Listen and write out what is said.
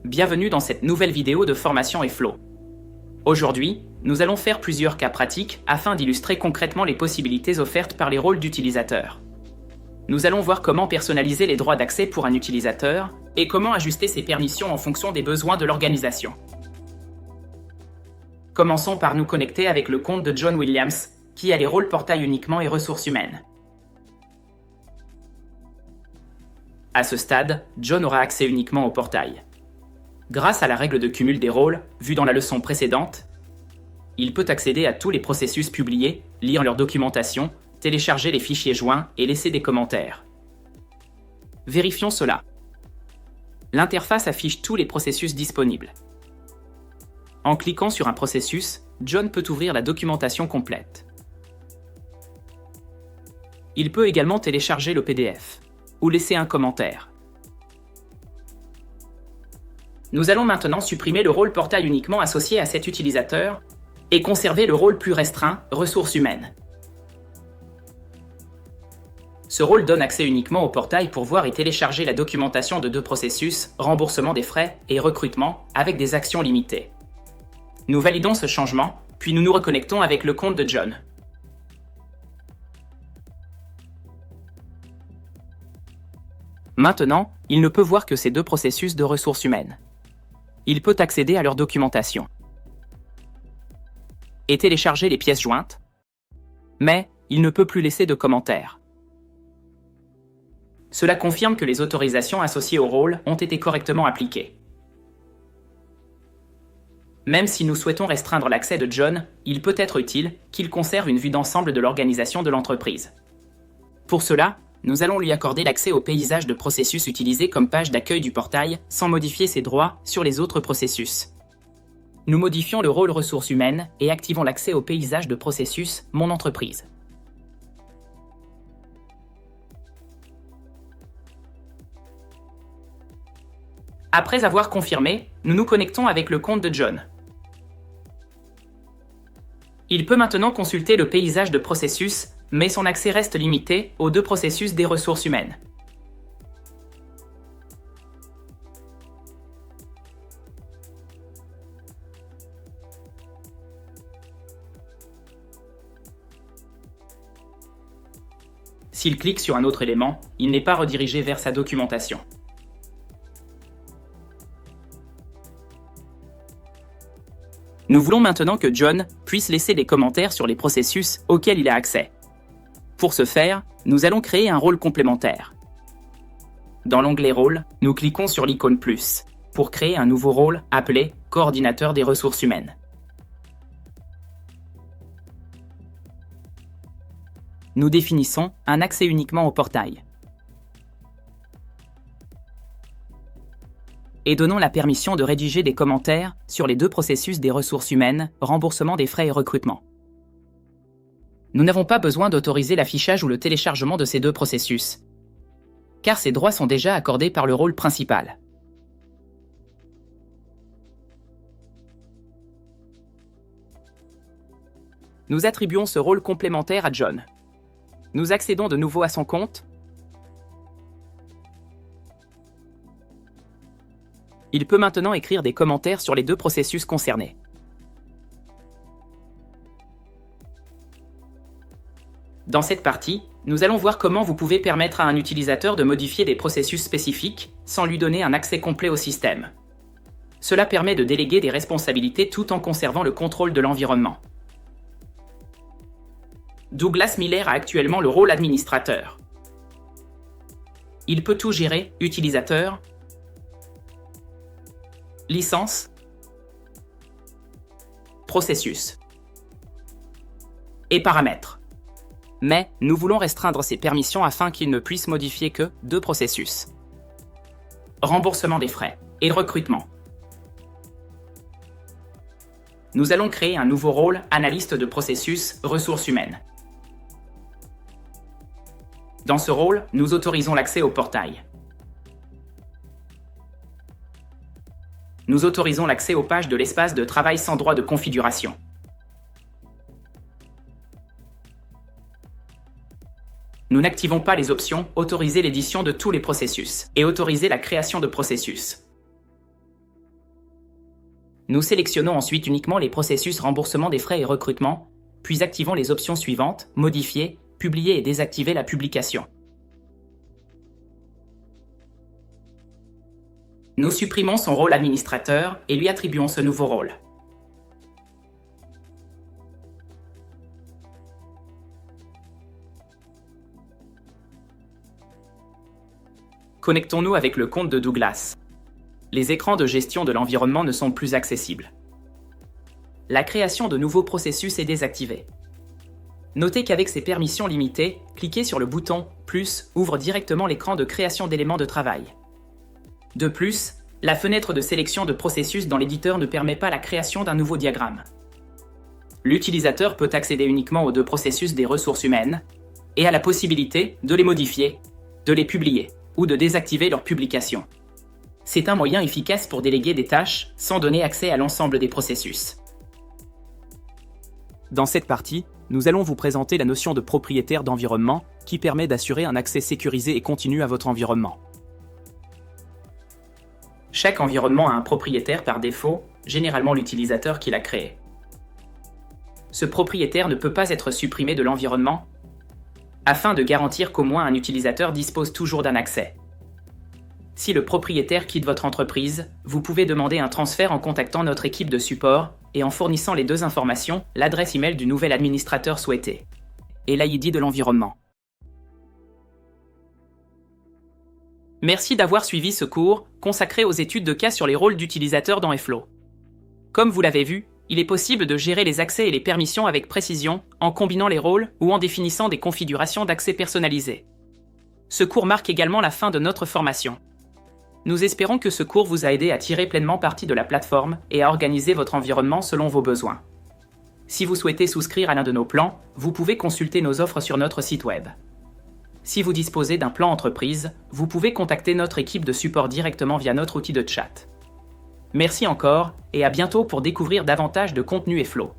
Bienvenue dans cette nouvelle vidéo de formation et flow. Aujourd'hui, nous allons faire plusieurs cas pratiques afin d'illustrer concrètement les possibilités offertes par les rôles d'utilisateur. Nous allons voir comment personnaliser les droits d'accès pour un utilisateur et comment ajuster ses permissions en fonction des besoins de l'organisation. Commençons par nous connecter avec le compte de John Williams, qui a les rôles portail uniquement et ressources humaines. À ce stade, John aura accès uniquement au portail. Grâce à la règle de cumul des rôles, vue dans la leçon précédente, il peut accéder à tous les processus publiés, lire leur documentation, télécharger les fichiers joints et laisser des commentaires. Vérifions cela. L'interface affiche tous les processus disponibles. En cliquant sur un processus, John peut ouvrir la documentation complète. Il peut également télécharger le PDF ou laisser un commentaire. Nous allons maintenant supprimer le rôle portail uniquement associé à cet utilisateur et conserver le rôle plus restreint, ressources humaines. Ce rôle donne accès uniquement au portail pour voir et télécharger la documentation de deux processus, remboursement des frais et recrutement, avec des actions limitées. Nous validons ce changement, puis nous nous reconnectons avec le compte de John. Maintenant, il ne peut voir que ces deux processus de ressources humaines. Il peut accéder à leur documentation et télécharger les pièces jointes, mais il ne peut plus laisser de commentaires. Cela confirme que les autorisations associées au rôle ont été correctement appliquées. Même si nous souhaitons restreindre l'accès de John, il peut être utile qu'il conserve une vue d'ensemble de l'organisation de l'entreprise. Pour cela, nous allons lui accorder l'accès au paysage de processus utilisé comme page d'accueil du portail sans modifier ses droits sur les autres processus. Nous modifions le rôle ressources humaines et activons l'accès au paysage de processus Mon entreprise. Après avoir confirmé, nous nous connectons avec le compte de John. Il peut maintenant consulter le paysage de processus, mais son accès reste limité aux deux processus des ressources humaines. S'il clique sur un autre élément, il n'est pas redirigé vers sa documentation. Nous voulons maintenant que John puisse laisser des commentaires sur les processus auxquels il a accès. Pour ce faire, nous allons créer un rôle complémentaire. Dans l'onglet Rôles, nous cliquons sur l'icône plus pour créer un nouveau rôle appelé Coordinateur des ressources humaines. Nous définissons un accès uniquement au portail et donnons la permission de rédiger des commentaires sur les deux processus des ressources humaines, remboursement des frais et recrutement. Nous n'avons pas besoin d'autoriser l'affichage ou le téléchargement de ces deux processus, car ces droits sont déjà accordés par le rôle principal. Nous attribuons ce rôle complémentaire à John. Nous accédons de nouveau à son compte. Il peut maintenant écrire des commentaires sur les deux processus concernés. Dans cette partie, nous allons voir comment vous pouvez permettre à un utilisateur de modifier des processus spécifiques sans lui donner un accès complet au système. Cela permet de déléguer des responsabilités tout en conservant le contrôle de l'environnement. Douglas Miller a actuellement le rôle administrateur. Il peut tout gérer, utilisateur, licence, processus et paramètres. Mais nous voulons restreindre ces permissions afin qu'il ne puisse modifier que deux processus. Remboursement des frais et recrutement. Nous allons créer un nouveau rôle analyste de processus ressources humaines. Dans ce rôle, nous autorisons l'accès au portail. Nous autorisons l'accès aux pages de l'espace de travail sans droit de configuration. Nous n'activons pas les options « Autoriser l'édition de tous les processus » et « Autoriser la création de processus ». Nous sélectionnons ensuite uniquement les processus remboursement des frais et recrutement, puis activons les options suivantes, modifier, publier et désactiver la publication. Nous supprimons son rôle administrateur et lui attribuons ce nouveau rôle. Connectons-nous avec le compte de Douglas. Les écrans de gestion de l'environnement ne sont plus accessibles. La création de nouveaux processus est désactivée. Notez qu'avec ces permissions limitées, cliquez sur le bouton « Plus » ouvre directement l'écran de création d'éléments de travail. De plus, la fenêtre de sélection de processus dans l'éditeur ne permet pas la création d'un nouveau diagramme. L'utilisateur peut accéder uniquement aux deux processus des ressources humaines et a la possibilité de les modifier, de les publier ou de désactiver leur publication. C'est un moyen efficace pour déléguer des tâches sans donner accès à l'ensemble des processus. Dans cette partie, nous allons vous présenter la notion de propriétaire d'environnement qui permet d'assurer un accès sécurisé et continu à votre environnement. Chaque environnement a un propriétaire par défaut, généralement l'utilisateur qui l'a créé. Ce propriétaire ne peut pas être supprimé de l'environnement afin de garantir qu'au moins un utilisateur dispose toujours d'un accès. Si le propriétaire quitte votre entreprise, vous pouvez demander un transfert en contactant notre équipe de support et en fournissant les deux informations, l'adresse email du nouvel administrateur souhaité et l'ID de l'environnement. Merci d'avoir suivi ce cours consacré aux études de cas sur les rôles d'utilisateurs dans Airflow. Comme vous l'avez vu, il est possible de gérer les accès et les permissions avec précision en combinant les rôles ou en définissant des configurations d'accès personnalisées. Ce cours marque également la fin de notre formation. Nous espérons que ce cours vous a aidé à tirer pleinement parti de la plateforme et à organiser votre environnement selon vos besoins. Si vous souhaitez souscrire à l'un de nos plans, vous pouvez consulter nos offres sur notre site web. Si vous disposez d'un plan entreprise, vous pouvez contacter notre équipe de support directement via notre outil de chat. Merci encore et à bientôt pour découvrir davantage de contenu Airflow.